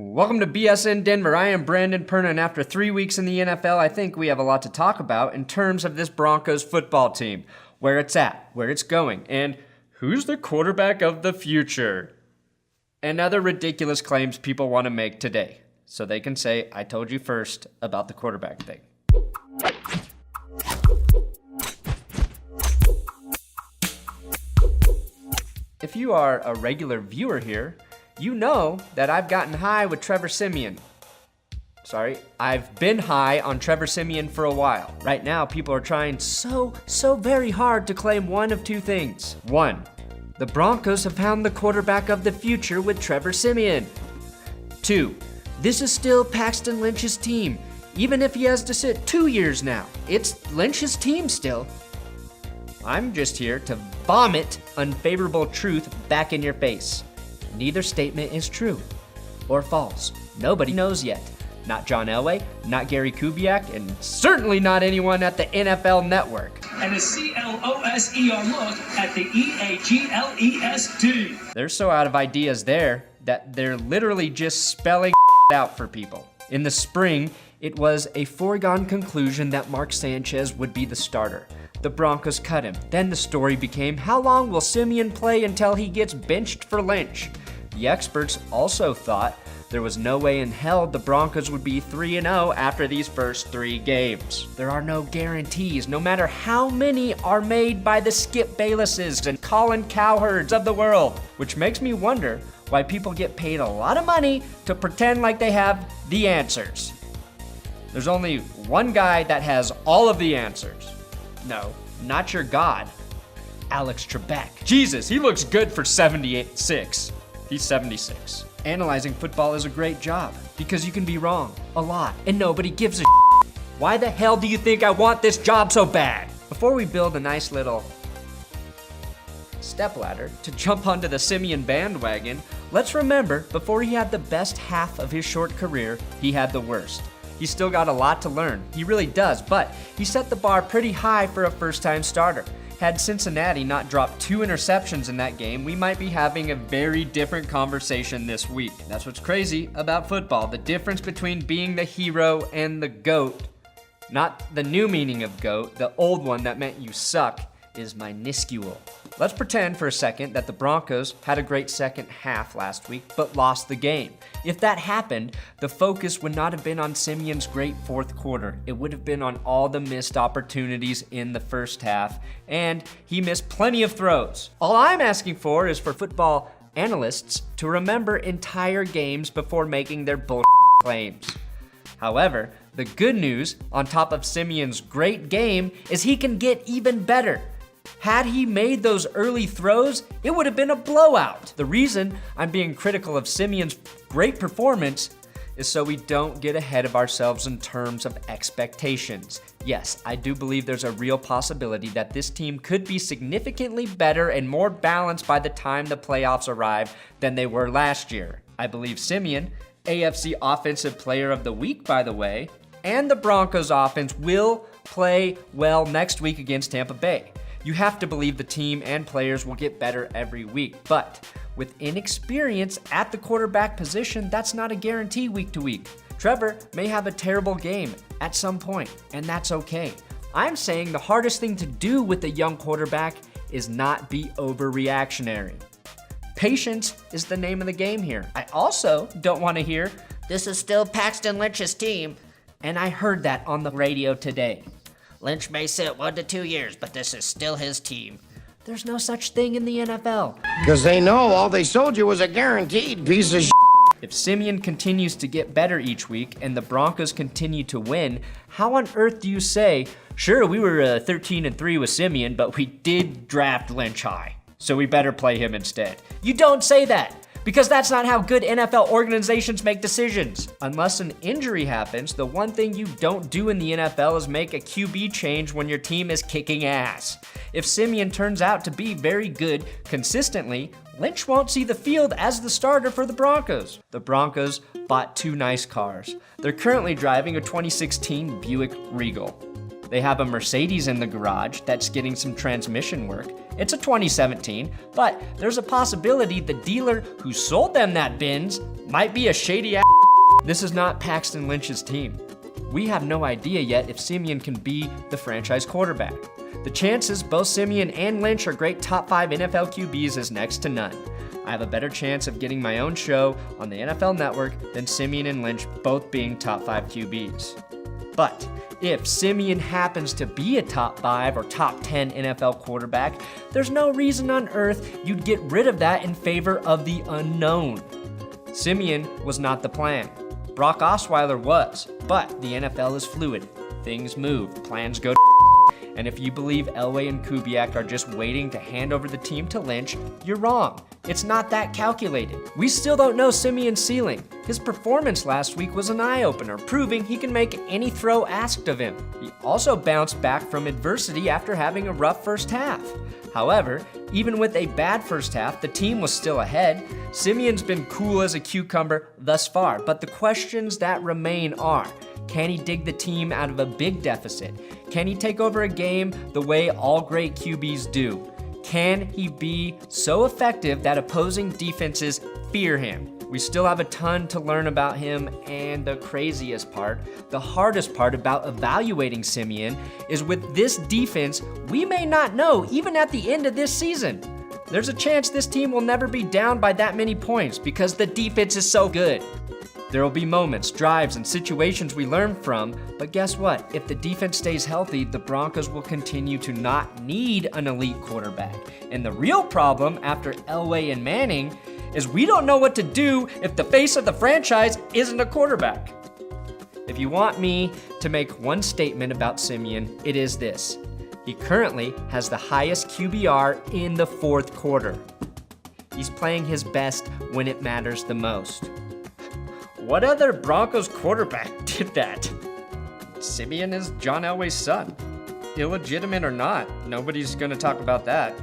Welcome to BSN Denver. I am Brandon Perna, and after 3 weeks in the NFL, I think we have a lot to talk about in terms of this Broncos football team, where it's at, where it's going, and who's the quarterback of the future, and other ridiculous claims people want to make today, so they can say, I told you first about the quarterback thing. If you are a regular viewer here, you know that I've gotten high with Trevor Siemian. I've been high on Trevor Siemian for a while. Right now, people are trying so very hard to claim one of two things. One, the Broncos have found the quarterback of the future with Trevor Siemian. Two, this is still Paxton Lynch's team, even if he has to sit 2 years now. It's Lynch's team still. I'm just here to vomit unfavorable truth back in your face. Neither statement is true or false. Nobody knows yet. Not John Elway, not Gary Kubiak, and certainly not anyone at the NFL Network. And a CLOSER look at the EAGLESD. They're so out of ideas there that they're literally just spelling out for people. In the spring, it was a foregone conclusion that Mark Sanchez would be the starter. The Broncos cut him. Then the story became, how long will Siemian play until he gets benched for Lynch? The experts also thought there was no way in hell the Broncos would be 3-0 after these first 3 games. There are no guarantees, no matter how many are made by the Skip Baylesses and Colin Cowherds of the world, which makes me wonder why people get paid a lot of money to pretend like they have the answers. There's only one guy that has all of the answers. No, not your God, Alex Trebek. Jesus, he looks good for 76. He's 76. Analyzing football is a great job because you can be wrong a lot and nobody gives a shit. Why the hell do you think I want this job so bad? Before we build a nice little stepladder to jump onto the Siemian bandwagon, let's remember before he had the best half of his short career, he had the worst. He's still got a lot to learn. He really does, but he set the bar pretty high for a first-time starter. Had Cincinnati not dropped 2 interceptions in that game, we might be having a very different conversation this week. That's what's crazy about football, the difference between being the hero and the GOAT. Not the new meaning of GOAT, the old one that meant you suck, is minuscule. Let's pretend for a second that the Broncos had a great second half last week, but lost the game. If that happened, the focus would not have been on Siemian's great fourth quarter. It would have been on all the missed opportunities in the first half, and he missed plenty of throws. All I'm asking for is for football analysts to remember entire games before making their bullshit claims. However, the good news on top of Siemian's great game is he can get even better. Had he made those early throws, it would have been a blowout. The reason I'm being critical of Siemian's great performance is so we don't get ahead of ourselves in terms of expectations. Yes, I do believe there's a real possibility that this team could be significantly better and more balanced by the time the playoffs arrive than they were last year. I believe Siemian, AFC Offensive Player of the Week, by the way, and the Broncos offense will play well next week against Tampa Bay. You have to believe the team and players will get better every week, but with inexperience at the quarterback position, that's not a guarantee week to week. Trevor may have a terrible game at some point, and that's okay. I'm saying the hardest thing to do with a young quarterback is not be overreactionary. Patience is the name of the game here. I also don't want to hear, this is still Paxton Lynch's team, and I heard that on the radio today. Lynch may sit 1 to 2 years, but this is still his team. There's no such thing in the NFL. Because they know all they sold you was a guaranteed piece of shit. If Siemian continues to get better each week and the Broncos continue to win, how on earth do you say, sure, we were 13-3 with Siemian, but we did draft Lynch high, so we better play him instead? You don't say that. Because that's not how good NFL organizations make decisions. Unless an injury happens, the one thing you don't do in the NFL is make a QB change when your team is kicking ass. If Siemian turns out to be very good consistently, Lynch won't see the field as the starter for the Broncos. The Broncos bought 2 nice cars. They're currently driving a 2016 Buick Regal. They have a Mercedes in the garage that's getting some transmission work. It's a 2017, but there's a possibility the dealer who sold them that Benz might be a shady ass. This is not Paxton Lynch's team. We have no idea yet if Siemian can be the franchise quarterback. The chances both Siemian and Lynch are great top 5 NFL QBs is next to none. I have a better chance of getting my own show on the NFL Network than Siemian and Lynch both being top 5 QBs. But if Siemian happens to be a top 5 or top 10 NFL quarterback, there's no reason on earth you'd get rid of that in favor of the unknown. Siemian was not the plan. Brock Osweiler was, but the NFL is fluid. Things move, plans go to and if you believe Elway and Kubiak are just waiting to hand over the team to Lynch, you're wrong. It's not that calculated. We still don't know Siemian's ceiling. His performance last week was an eye-opener, proving he can make any throw asked of him. He also bounced back from adversity after having a rough first half. However, even with a bad first half, the team was still ahead. Siemian's been cool as a cucumber thus far, but the questions that remain are, can he dig the team out of a big deficit? Can he take over a game the way all great QBs do? Can he be so effective that opposing defenses fear him? We still have a ton to learn about him, and the craziest part, the hardest part about evaluating Siemian is with this defense, we may not know even at the end of this season. There's a chance this team will never be down by that many points because the defense is so good. There will be moments, drives, and situations we learn from, but guess what? If the defense stays healthy, the Broncos will continue to not need an elite quarterback. And the real problem after Elway and Manning is we don't know what to do if the face of the franchise isn't a quarterback. If you want me to make one statement about Siemian, it is this. He currently has the highest QBR in the fourth quarter. He's playing his best when it matters the most. What other Broncos quarterback did that? Siemian is John Elway's son. Illegitimate or not, nobody's gonna talk about that.